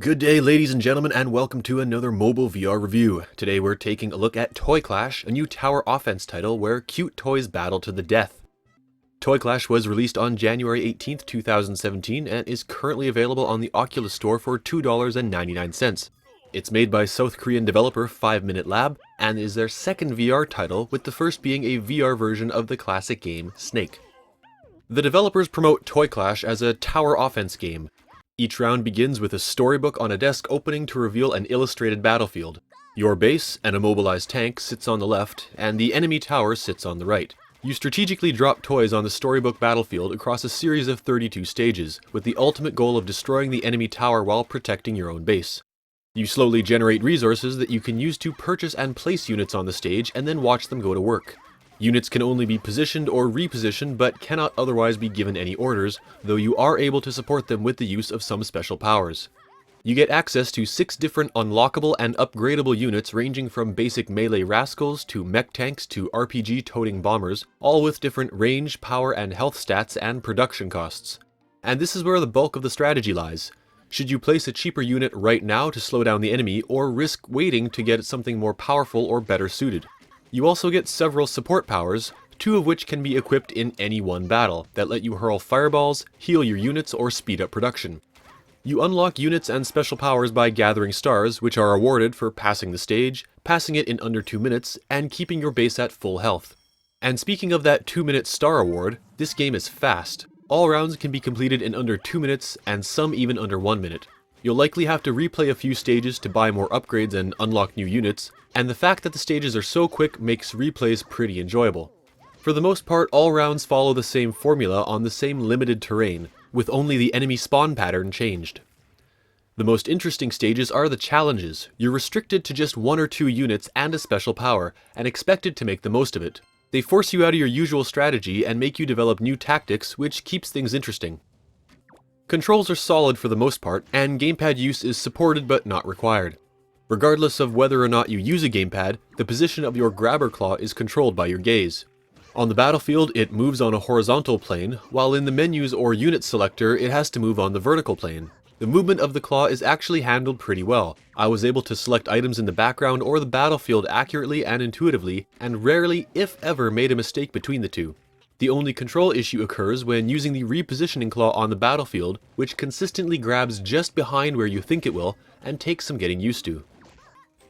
Good day, ladies and gentlemen, and welcome to another mobile VR review. Today we're taking a look at Toy Clash, a new tower offense title where cute toys battle to the death. Toy Clash was released on January 18th, 2017 and is currently available on the Oculus Store for $2.99. It's made by South Korean developer 5 Minute Lab and is their second VR title, with the first being a VR version of the classic game Snake. The developers promote Toy Clash as a tower offense game. Each round begins with a storybook on a desk opening to reveal an illustrated battlefield. Your base, an immobilized tank, sits on the left, and the enemy tower sits on the right. You strategically drop toys on the storybook battlefield across a series of 32 stages, with the ultimate goal of destroying the enemy tower while protecting your own base. You slowly generate resources that you can use to purchase and place units on the stage and then watch them go to work. Units can only be positioned or repositioned but cannot otherwise be given any orders, though you are able to support them with the use of some special powers. You get access to 6 different unlockable and upgradable units ranging from basic melee rascals to mech tanks to RPG-toting bombers, all with different range, power, and health stats and production costs. And this is where the bulk of the strategy lies. Should you place a cheaper unit right now to slow down the enemy, or risk waiting to get something more powerful or better suited? You also get several support powers, 2 of which can be equipped in any one battle, that let you hurl fireballs, heal your units, or speed up production. You unlock units and special powers by gathering stars, which are awarded for passing the stage, passing it in under 2 minutes, and keeping your base at full health. And speaking of that 2-minute star award, this game is fast. All rounds can be completed in under 2 minutes, and some even under 1 minute. You'll likely have to replay a few stages to buy more upgrades and unlock new units, and the fact that the stages are so quick makes replays pretty enjoyable. For the most part, all rounds follow the same formula on the same limited terrain, with only the enemy spawn pattern changed. The most interesting stages are the challenges. You're restricted to just 1 or 2 units and a special power, and expected to make the most of it. They force you out of your usual strategy and make you develop new tactics, which keeps things interesting. Controls are solid for the most part, and gamepad use is supported but not required. Regardless of whether or not you use a gamepad, the position of your grabber claw is controlled by your gaze. On the battlefield, it moves on a horizontal plane, while in the menus or unit selector, it has to move on the vertical plane. The movement of the claw is actually handled pretty well. I was able to select items in the background or the battlefield accurately and intuitively, and rarely, if ever, made a mistake between the two. The only control issue occurs when using the repositioning claw on the battlefield, which consistently grabs just behind where you think it will, and takes some getting used to.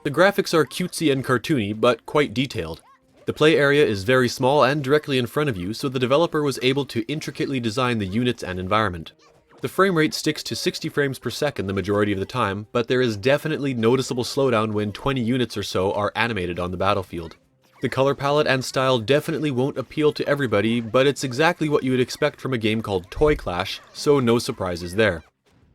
The graphics are cutesy and cartoony, but quite detailed. The play area is very small and directly in front of you, so the developer was able to intricately design the units and environment. The frame rate sticks to 60 frames per second the majority of the time, but there is definitely noticeable slowdown when 20 units or so are animated on the battlefield. The color palette and style definitely won't appeal to everybody, but it's exactly what you would expect from a game called Toy Clash, so no surprises there.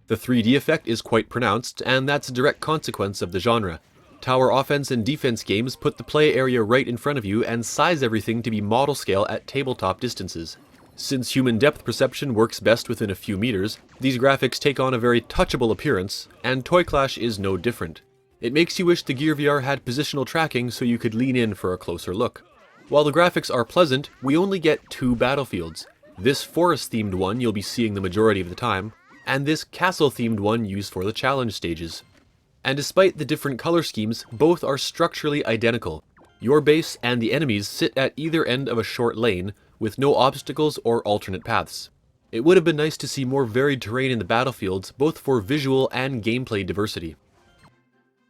The 3D effect is quite pronounced, and that's a direct consequence of the genre. Tower offense and defense games put the play area right in front of you and size everything to be model scale at tabletop distances. Since human depth perception works best within a few meters, these graphics take on a very touchable appearance, and Toy Clash is no different. It makes you wish the Gear VR had positional tracking so you could lean in for a closer look. While the graphics are pleasant, we only get 2 battlefields. This forest-themed one you'll be seeing the majority of the time, and this castle-themed one used for the challenge stages. And despite the different color schemes, both are structurally identical. Your base and the enemies sit at either end of a short lane, with no obstacles or alternate paths. It would have been nice to see more varied terrain in the battlefields, both for visual and gameplay diversity.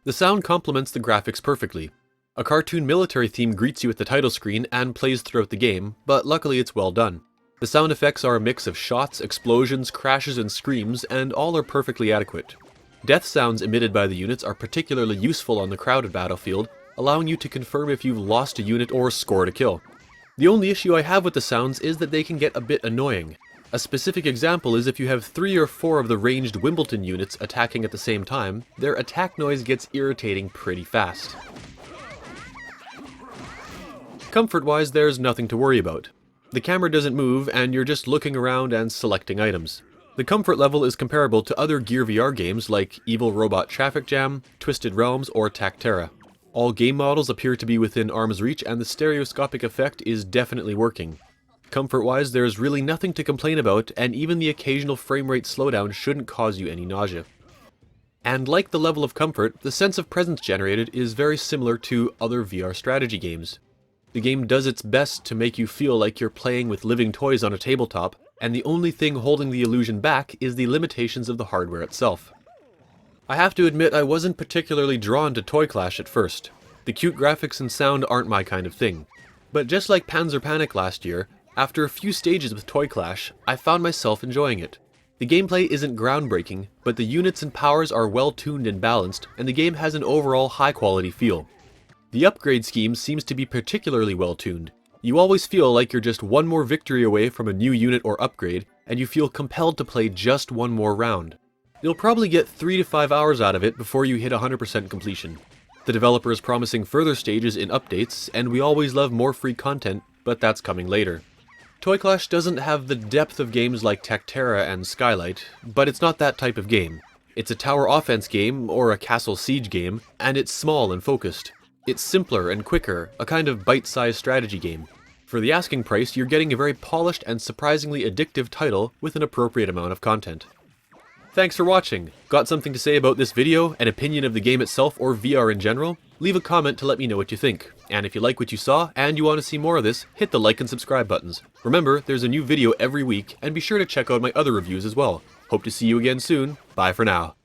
The sound complements the graphics perfectly. A cartoon military theme greets you at the title screen and plays throughout the game, but luckily it's well done. The sound effects are a mix of shots, explosions, crashes, and screams, and all are perfectly adequate. Death sounds emitted by the units are particularly useful on the crowded battlefield, allowing you to confirm if you've lost a unit or scored a kill. The only issue I have with the sounds is that they can get a bit annoying. A specific example is if you have 3 or 4 of the ranged Wimbledon units attacking at the same time, their attack noise gets irritating pretty fast. Comfort-wise, there's nothing to worry about. The camera doesn't move, and you're just looking around and selecting items. The comfort level is comparable to other Gear VR games like Evil Robot Traffic Jam, Twisted Realms, or Tactera. All game models appear to be within arm's reach, and the stereoscopic effect is definitely working. Comfort-wise, there's really nothing to complain about, and even the occasional frame rate slowdown shouldn't cause you any nausea. And like the level of comfort, the sense of presence generated is very similar to other VR strategy games. The game does its best to make you feel like you're playing with living toys on a tabletop, and the only thing holding the illusion back is the limitations of the hardware itself. I have to admit I wasn't particularly drawn to Toy Clash at first. The cute graphics and sound aren't my kind of thing. But just like Panzer Panic last year, after a few stages with Toy Clash, I found myself enjoying it. The gameplay isn't groundbreaking, but the units and powers are well tuned and balanced, and the game has an overall high quality feel. The upgrade scheme seems to be particularly well tuned. You always feel like you're just one more victory away from a new unit or upgrade, and you feel compelled to play just one more round. You'll probably get 3 to 5 hours out of it before you hit 100% completion. The developer is promising further stages in updates, and we always love more free content, but that's coming later. Toy Clash doesn't have the depth of games like Tecterra and Skylight, but it's not that type of game. It's a tower offense game, or a castle siege game, and it's small and focused. It's simpler and quicker, a kind of bite-sized strategy game. For the asking price, you're getting a very polished and surprisingly addictive title with an appropriate amount of content. Thanks for watching! Got something to say about this video, an opinion of the game itself, or VR in general? Leave a comment to let me know what you think. And if you like what you saw, and you want to see more of this, hit the like and subscribe buttons. Remember, there's a new video every week, and be sure to check out my other reviews as well. Hope to see you again soon. Bye for now.